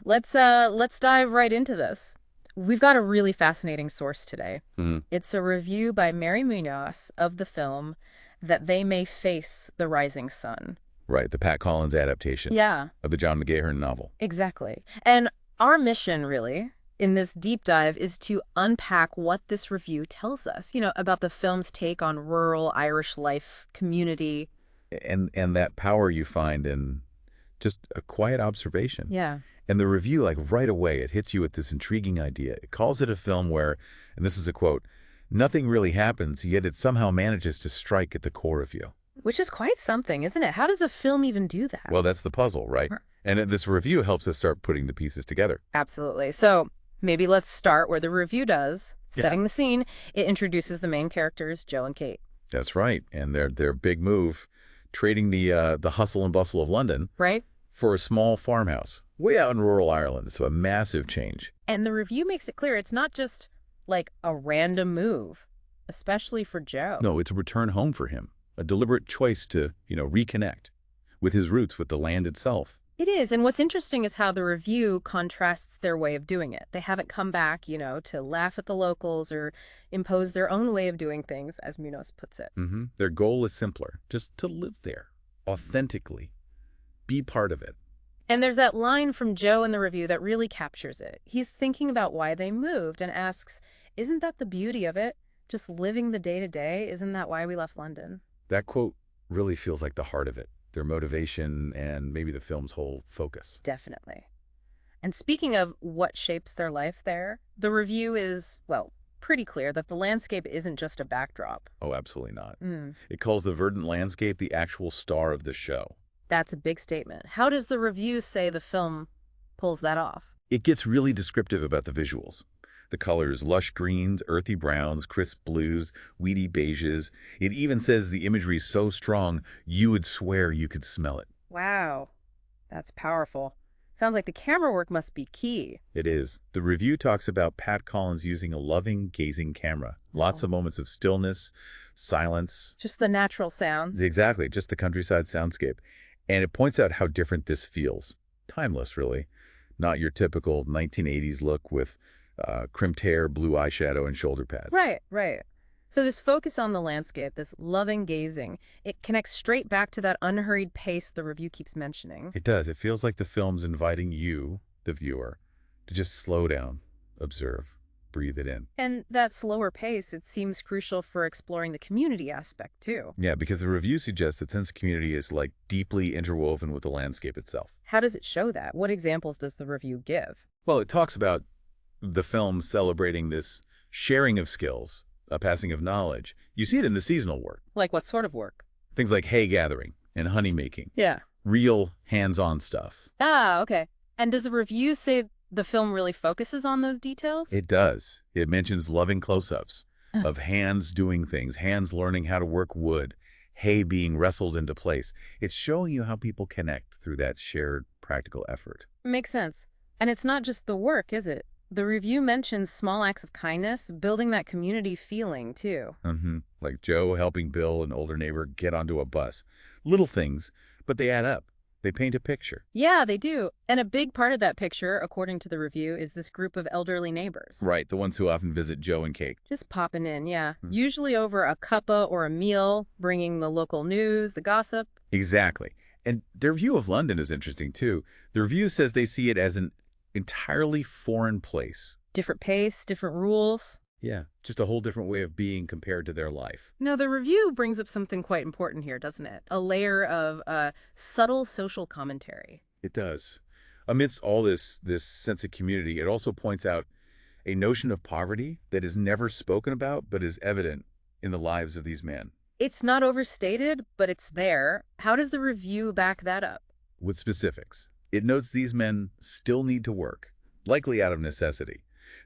Let's dive right into this. We've got a really fascinating source today. It's a review by Mary Munoz of the film That They May Face the Rising Sun. Right, the Pat Collins adaptation Yeah, of the John McGahern novel. exactly. And our mission, really, in this deep dive is to unpack what this review tells us, about the film's take on rural Irish life, community. And that power you find in just a quiet observation. Yeah. And the review, like right away, it hits you with this intriguing idea. It calls it a film where, and this is a quote, nothing really happens, yet it somehow manages to strike at the core of you. Which is quite something, isn't it? How does a film even do that? Well, that's the puzzle, right? And this review helps us start putting the pieces together. Absolutely. So maybe let's start where the review does, setting the scene. It introduces the main characters, Joe and Kate. That's right. And their big move, trading the hustle and bustle of London Right? for a small farmhouse way out in rural Ireland. So a massive change. And the review makes it clear it's not just like a random move, especially for Joe. No, it's a return home for him, a deliberate choice to, reconnect with his roots, with the land itself. It is. And what's interesting is how the review contrasts their way of doing it. They haven't come back, to laugh at the locals or impose their own way of doing things, as Munoz puts it. Their goal is simpler, just to live there, authentically, be part of it. And there's that line from Joe in the review that really captures it. He's thinking about why they moved and asks, isn't that the beauty of it? Just living the day-to-day? Isn't that why we left London? That quote really feels like the heart of it, their motivation and maybe the film's whole focus. Definitely. And speaking of what shapes their life there, the review is, pretty clear that the landscape isn't just a backdrop. Oh, absolutely not. It calls the verdant landscape the actual star of the show. That's a big statement. How does the review say the film pulls that off? It gets really descriptive about the visuals. The colors, lush greens, earthy browns, crisp blues, weedy beiges. It even says the imagery is so strong, you would swear you could smell it. Wow, that's powerful. Sounds like the camera work must be key. It is. The review talks about Pat Collins using a loving, gazing camera. Lots of moments of stillness, silence. Just the natural sounds. Exactly, just the countryside soundscape. And it points out how different this feels. Timeless, really. Not your typical 1980s look with crimped hair, blue eyeshadow, and shoulder pads. Right. So this focus on the landscape, this loving gazing, it connects straight back to that unhurried pace the review keeps mentioning. It does. It feels like the film's inviting you, the viewer, to just slow down, observe, breathe it in. And that slower pace, it seems crucial for exploring the community aspect, too. Yeah, because the review suggests that sense of community is like deeply interwoven with the landscape itself. How does it show that? What examples does the review give? Well, it talks about the film celebrating this sharing of skills, a passing of knowledge. You see it in the seasonal work. Like what sort of work? Things like hay gathering and honey making. Yeah. Real hands-on stuff. Ah, okay. And does the review say the film really focuses on those details? It does. It mentions loving close-ups of hands doing things, hands learning how to work wood, hay being wrestled into place. It's showing you how people connect through that shared practical effort. Makes sense. And it's not just the work, is it? The review mentions small acts of kindness, building that community feeling, too. Like Joe helping Bill, an older neighbor, get onto a bus. Little things, but they add up. They paint a picture. Yeah, they do. And a big part of that picture, according to the review, is this group of elderly neighbors. Right, the ones who often visit Joe and Kate. Just popping in, yeah. Usually over a cuppa or a meal, bringing the local news, the gossip. Exactly. And their view of London is interesting, too. The review says they see it as an entirely foreign place. Different pace, different rules. Yeah, just a whole different way of being compared to their life. Now, the review brings up something quite important here, doesn't it? A layer of subtle social commentary. It does. Amidst all this sense of community, it also points out a notion of poverty that is never spoken about but is evident in the lives of these men. It's not overstated, but it's there. How does the review back that up? With specifics. It notes these men still need to work, likely out of necessity.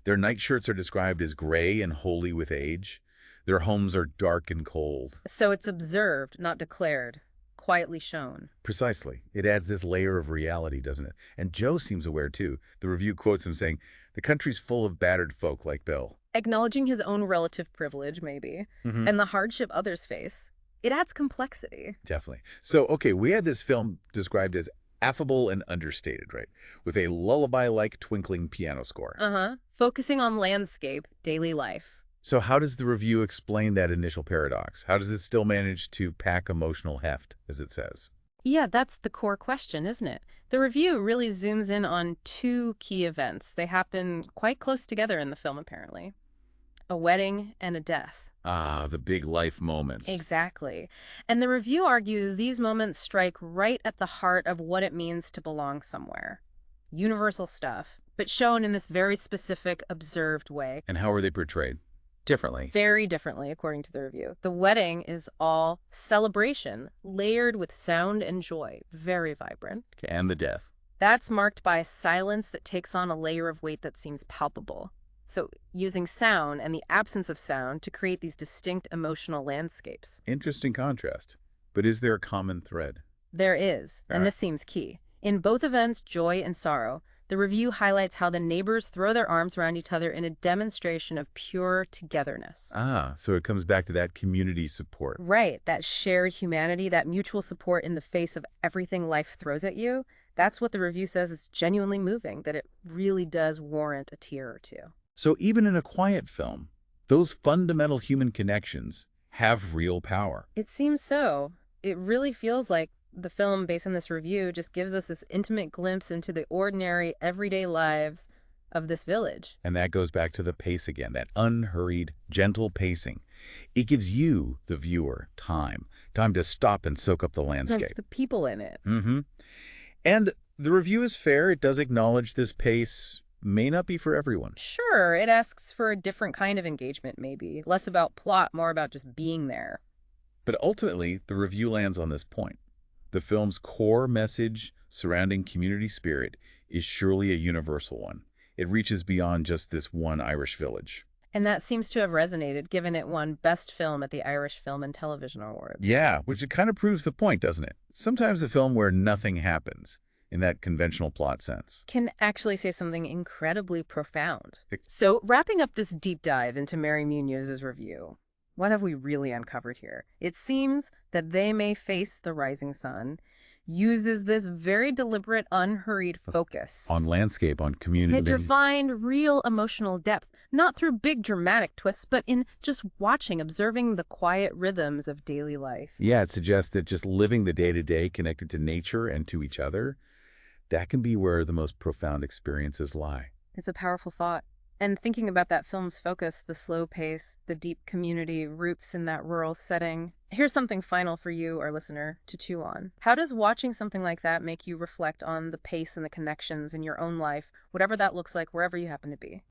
Their nightshirts are described as gray and holy with age. Their homes are dark and cold. So it's observed, not declared, quietly shown. Precisely. It adds this layer of reality, doesn't it? And Joe seems aware, too. The review quotes him saying, "The country's full of battered folk like Bill." Acknowledging his own relative privilege, maybe, and the hardship others face. It adds complexity. Definitely. So, okay, we had this film described as Affable and understated, right? With a lullaby-like twinkling piano score. Focusing on landscape, daily life. So how does the review explain that initial paradox? How does it still manage to pack emotional heft, as it says? Yeah, that's the core question, isn't it? The review really zooms in on two key events. They happen quite close together in the film, apparently. A wedding and a death. Ah, the big life moments. Exactly. And the review argues these moments strike right at the heart of what it means to belong somewhere. Universal stuff, but shown in this very specific, observed way. And how are they portrayed? Differently. Very differently, according to the review. The wedding is all celebration, layered with sound and joy. Very vibrant. And the death. That's marked by silence that takes on a layer of weight that seems palpable. So using sound and the absence of sound to create these distinct emotional landscapes. Interesting contrast. But is there a common thread? There is, and this seems key. In both events, joy and sorrow, the review highlights how the neighbors throw their arms around each other in a demonstration of pure togetherness. Ah, so it comes back to that community support. Right, that shared humanity, that mutual support in the face of everything life throws at you. That's what the review says is genuinely moving, that it really does warrant a tear or two. So even in a quiet film, those fundamental human connections have real power. It seems so. It really feels like the film, based on this review, just gives us this intimate glimpse into the ordinary, everyday lives of this village. And that goes back to the pace again, that unhurried, gentle pacing. It gives you, the viewer, time to stop and soak up the landscape. The people in it. And the review is fair. It does acknowledge this pace may not be for everyone. Sure, it asks for a different kind of engagement, maybe. Less about plot, more about just being there. But ultimately, the review lands on this point. The film's core message surrounding community spirit is surely a universal one. It reaches beyond just this one Irish village. And that seems to have resonated, given it won Best Film at the Irish Film and Television Awards. Yeah, which it kind of proves the point, doesn't it? Sometimes a film where nothing happens, in that conventional plot sense, can actually say something incredibly profound. So, wrapping up this deep dive into Mary Munoz's review, what have we really uncovered here? It seems that They May Face the Rising Sun uses this very deliberate, unhurried focus on landscape, on community, to find real emotional depth, not through big dramatic twists, but in just watching, observing the quiet rhythms of daily life. Yeah, it suggests that just living the day-to-day connected to nature and to each other, that can be where the most profound experiences lie. It's a powerful thought. And thinking about that film's focus, the slow pace, the deep community roots in that rural setting, here's something final for you, our listener, to chew on. How does watching something like that make you reflect on the pace and the connections in your own life, whatever that looks like, wherever you happen to be?